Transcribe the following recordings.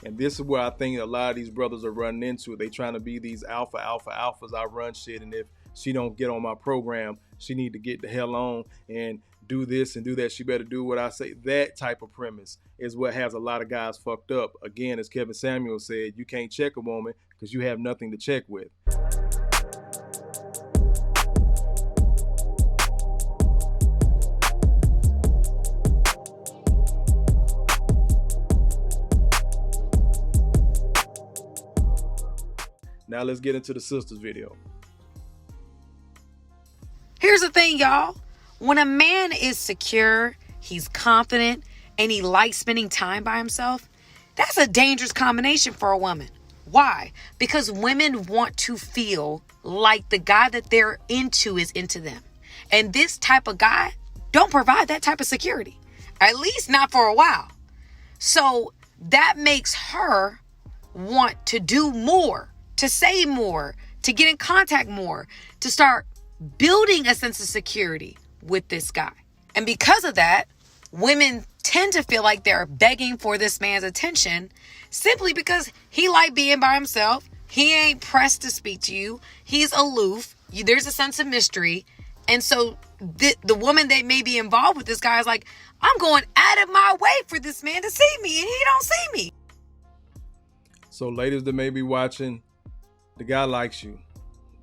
And this is where I think a lot of these brothers are running into it. They trying to be these alphas. I run shit, and if she don't get on my program, she need to get the hell on and do this and do that. She better do what I say. That type of premise is what has a lot of guys fucked up. Again, as Kevin Samuel said, you can't check a woman because you have nothing to check with. Now let's get into the sisters video. Here's the thing, y'all. When a man is secure, he's confident, and he likes spending time by himself, that's a dangerous combination for a woman. Why? Because women want to feel like the guy that they're into is into them. And this type of guy don't provide that type of security. At least not for a while. So that makes her want to do more, to say more, to get in contact more, to start building a sense of security with this guy. And because of that, women tend to feel like they're begging for this man's attention simply because he like being by himself. He ain't pressed to speak to you. He's aloof. There's a sense of mystery. And so the woman that may be involved with this guy is like, I'm going out of my way for this man to see me, and he don't see me. So ladies that may be watching, the guy likes you,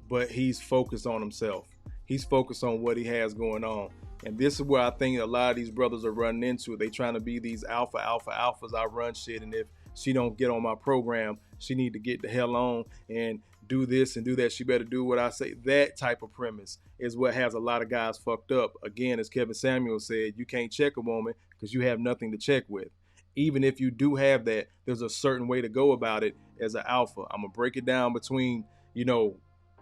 but he's focused on himself. He's focused on what he has going on. And this is where I think a lot of these brothers are running into it. They trying to be these alphas. I run shit, and if she don't get on my program, she need to get the hell on and do this and do that. She better do what I say. That type of premise is what has a lot of guys fucked up. Again, as Kevin Samuel said, you can't check a woman because you have nothing to check with. Even if you do have that, there's a certain way to go about it as an alpha. I'm going to break it down between,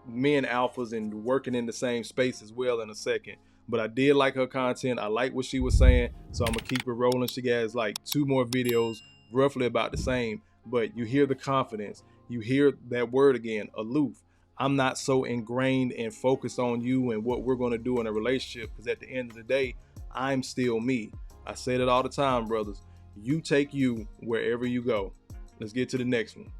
men alphas and working in the same space as well in a second. But I did like her content. I like what she was saying. So I'm going to keep it rolling. She has like 2 more videos, roughly about the same. But you hear the confidence. You hear that word again, aloof. I'm not so ingrained and focused on you and what we're going to do in a relationship, because at the end of the day, I'm still me. I say that all the time, brothers. You take you wherever you go. Let's get to the next one.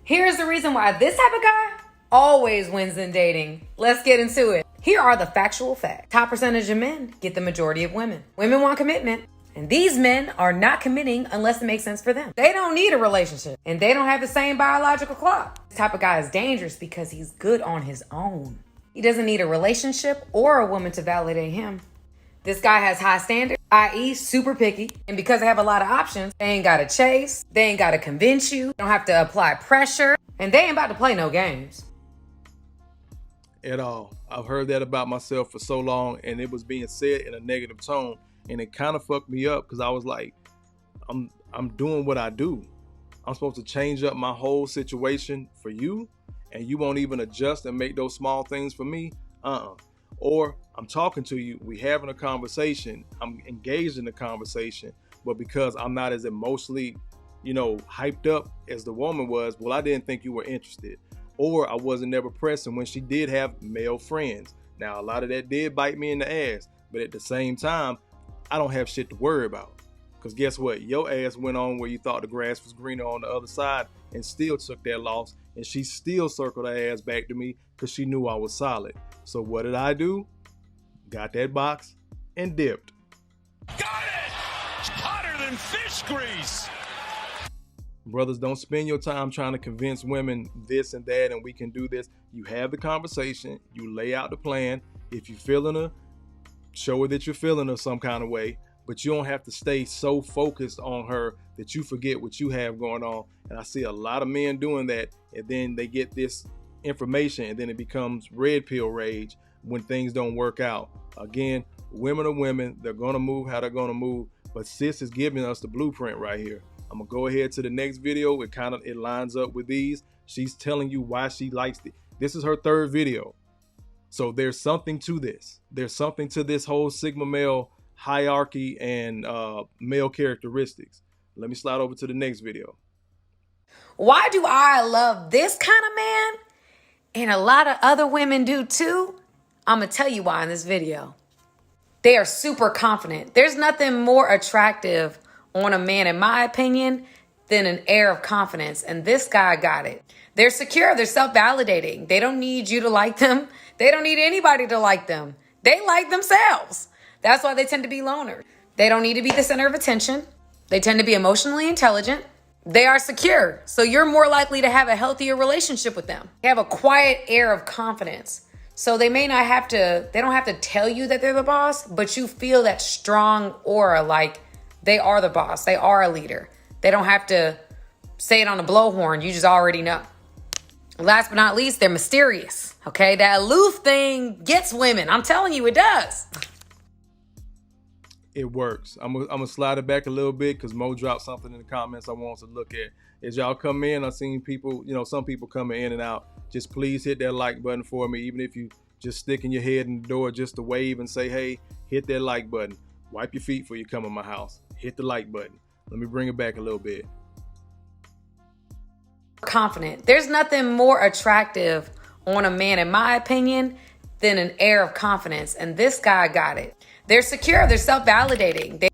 Here's the reason why this type of guy always wins in dating. Let's get into it. Here are the factual facts. Top percentage of men get the majority of women. Women want commitment. And these men are not committing unless it makes sense for them. They don't need a relationship. And they don't have the same biological clock. This type of guy is dangerous because he's good on his own. He doesn't need a relationship or a woman to validate him. This guy has high standards, i.e. super picky. And because they have a lot of options, they ain't got to chase. They ain't got to convince you. Don't have to apply pressure. And they ain't about to play no games. At all. I've heard that about myself for so long, and it was being said in a negative tone, and it kind of fucked me up because I was like, I'm doing what I do. I'm supposed to change up my whole situation for you, and you won't even adjust and make those small things for me? Or I'm talking to you, we having a conversation, I'm engaged in the conversation, but because I'm not as emotionally, hyped up as the woman was, well, I didn't think you were interested. Or I wasn't never pressing when she did have male friends. Now, a lot of that did bite me in the ass, but at the same time, I don't have shit to worry about. Because guess what? Your ass went on where you thought the grass was greener on the other side and still took that loss. And she still circled her ass back to me because she knew I was solid. So what did I do? Got that box and dipped. Got it! Hotter than fish grease! Brothers, don't spend your time trying to convince women this and that and we can do this. You have the conversation. You lay out the plan. If you're feeling her, show her that you're feeling her some kind of way. But you don't have to stay so focused on her that you forget what you have going on. And I see a lot of men doing that. And then they get this information and then it becomes red pill rage when things don't work out. Again, women are women. They're going to move how they're going to move. But sis is giving us the blueprint right here. I'm going to go ahead to the next video. It lines up with these. She's telling you why she likes it. This is her 3rd video. So there's something to this. There's something to this whole Sigma male hierarchy and male characteristics. Let me slide over to the next video. Why do I love this kind of man? And a lot of other women do too. I'm going to tell you why in this video. They are super confident. There's nothing more attractive on a man, in my opinion, than an air of confidence. And this guy got it. They're secure. They're self-validating. They don't need you to like them. They don't need anybody to like them. They like themselves. That's why they tend to be loners. They don't need to be the center of attention. They tend to be emotionally intelligent. They are secure. So you're more likely to have a healthier relationship with them. They have a quiet air of confidence. So they don't have to tell you that they're the boss, but you feel that strong aura like they are the boss. They are a leader. They don't have to say it on a blowhorn. You just already know. Last but not least, they're mysterious. Okay, that aloof thing gets women. I'm telling you, it does. It works. I'm gonna slide it back a little bit because Mo dropped something in the comments I want to look at. As y'all come in, I've seen people, some people coming in and out. Just please hit that like button for me, even if you just sticking your head in the door just to wave and say, hey, hit that like button. Wipe your feet before you come in my house. Hit the like button. Let me bring it back a little bit. Confident. There's nothing more attractive on a man, in my opinion, than an air of confidence. And this guy got it. They're secure. They're self-validating.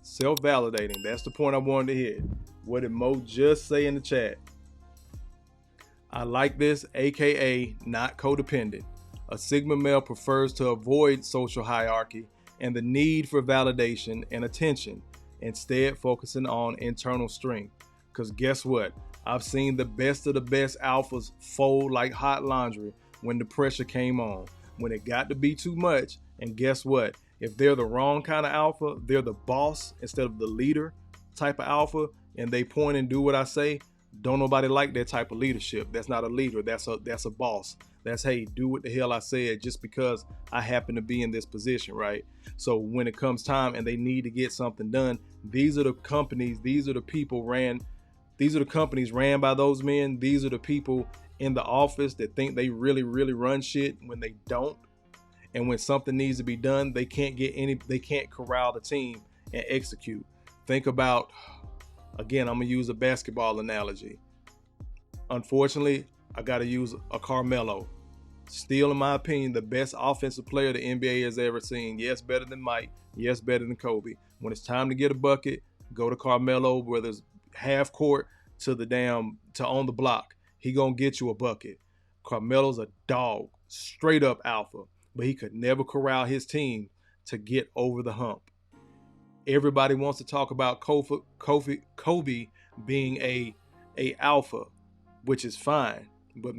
Self-validating. That's the point I wanted to hit. What did Mo just say in the chat? I like this, aka not codependent. A Sigma male prefers to avoid social hierarchy and the need for validation and attention, instead focusing on internal strength. Because guess what? I've seen the best of the best alphas fold like hot laundry when the pressure came on, when it got to be too much. And guess what? If they're the wrong kind of alpha, they're the boss instead of the leader type of alpha, and they point and do what I say, don't nobody like that type of leadership. That's not a leader. That's a boss. That's, hey, do what the hell I said just because I happen to be in this position, right? So when it comes time and they need to get something done, these are the companies, these are the companies ran by those men. These are the people in the office that think they really, really run shit when they don't. And when something needs to be done, they can't corral the team and execute. Think about, again, I'm gonna use a basketball analogy. Unfortunately, I gotta use a Carmelo. Still, in my opinion, the best offensive player the NBA has ever seen. Yes, better than Mike. Yes, better than Kobe. When it's time to get a bucket, go to Carmelo, whether it's half court to on the block. He gonna get you a bucket. Carmelo's a dog, straight up alpha, but he could never corral his team to get over the hump. Everybody wants to talk about Kobe being a alpha, which is fine. But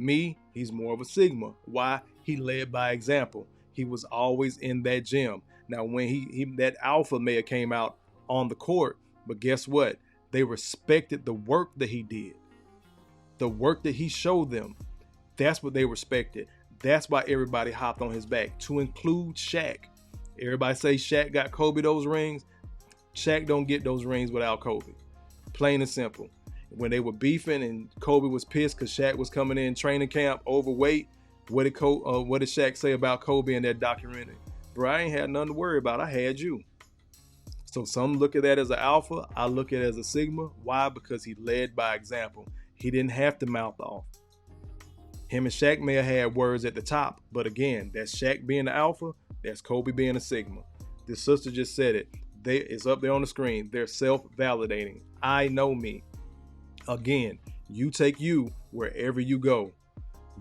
he's more of a Sigma. Why? He led by example. He was always in that gym. Now, when that alpha may have came out on the court, but guess what? They respected the work that he did. The work that he showed them. That's what they respected. That's why everybody hopped on his back, to include Shaq. Everybody say Shaq got Kobe those rings. Shaq don't get those rings without Kobe. Plain and simple. When they were beefing and Kobe was pissed because Shaq was coming in training camp overweight, what did Shaq say about Kobe in that documentary? Bro, I ain't had nothing to worry about. I had you. So some look at that as an alpha. I look at it as a Sigma. Why? Because he led by example. He didn't have to mouth off. Him and Shaq may have had words at the top, but again, that's Shaq being the alpha. That's Kobe being a Sigma. This sister just said it. It's up there on the screen. They're self-validating. I know me. Again, you take you wherever you go.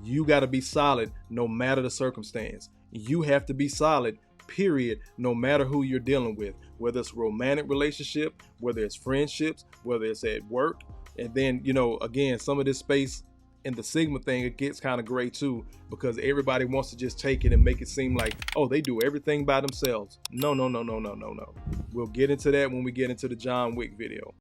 You got to be solid no matter the circumstance. You have to be solid, period, no matter who you're dealing with. Whether it's a romantic relationship, whether it's friendships, whether it's at work. And then, again, some of this space in the Sigma thing, it gets kind of gray too, because everybody wants to just take it and make it seem like, oh, they do everything by themselves. No. We'll get into that when we get into the John Wick video.